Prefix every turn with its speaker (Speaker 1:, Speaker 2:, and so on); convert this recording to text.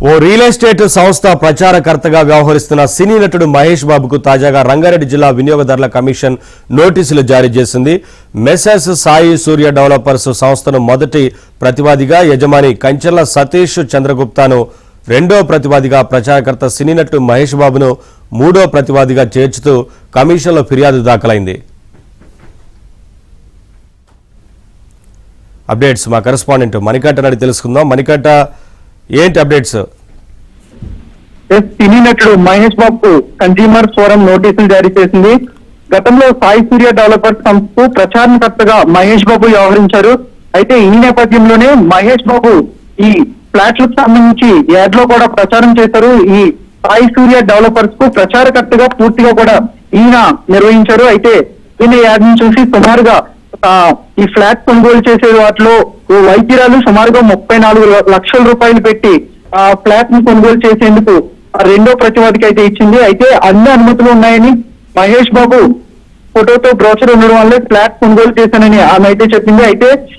Speaker 1: ఓ real estate సంస్థ ప్రచారకర్తగా వ్యవహరిస్తున్న సినీ నటుడు మహేష్ బాబుకు తాజాగా రంగారెడ్డి జిల్లా వినియోగదారుల కమిషన్ నోటీసులు జారీ చేసింది. మెసెస్ సాయి సూర్య డెవలపర్స్ సంస్థను మొదటి ప్రతివాదిగా, యజమాని కంచెల సతీష్ చంద్రగుప్తాను రెండో ప్రతివాదిగా, ప్రచారకర్త సినీ నటుడు మహేష్ బాబును మూడో ప్రతివాదిగా చేర్చుతూ కమిషన్లో ఫిర్యాదు దాఖలైంది. అప్డేట్స్ మా కరెస్పాండెంట్ మణికంఠ నాడి తెలుసుకుందాం. మణికంఠ, ఏంటి అప్డేట్స్?
Speaker 2: సినీ నటుడు మహేష్ బాబు కన్స్యూమర్ ఫోరం నోటీసులు జారీ చేసింది. గతంలో సాయి సూర్య డెవలపర్స్ సంస్థకు ప్రచారకర్తగా మహేష్ బాబు వ్యవహరించారు. అయితే ఈ నేపథ్యంలోనే మహేష్ బాబు ఈ ఫ్లాట్లకు సంబంధించి యాడ్ లో కూడా ప్రచారం చేశారు. ఈ సాయి సూర్య డెవలపర్స్ కు ప్రచారకర్తగా పూర్తిగా కూడా ఈయన నిర్వహించారు. అయితే ఈయన యాడ్ ని చూసి సుమారుగా ఈ ఫ్లాట్ కొనుగోలు చేసే వాటిలో వైద్యురాలు సుమారుగా 34 లక్షల రూపాయలు పెట్టి ఆ ఫ్లాట్ ని కొనుగోలు చేసేందుకు రెండో ప్రతివాదికి అయితే ఇచ్చింది. అయితే అన్ని అనుమతులు ఉన్నాయని మహేష్ బాబు ఫోటోతో బ్రోచర్ ఉండడం వల్ల ఫ్లాట్ కొనుగోలు చేశానని ఆమె అయితే చెప్పింది. అయితే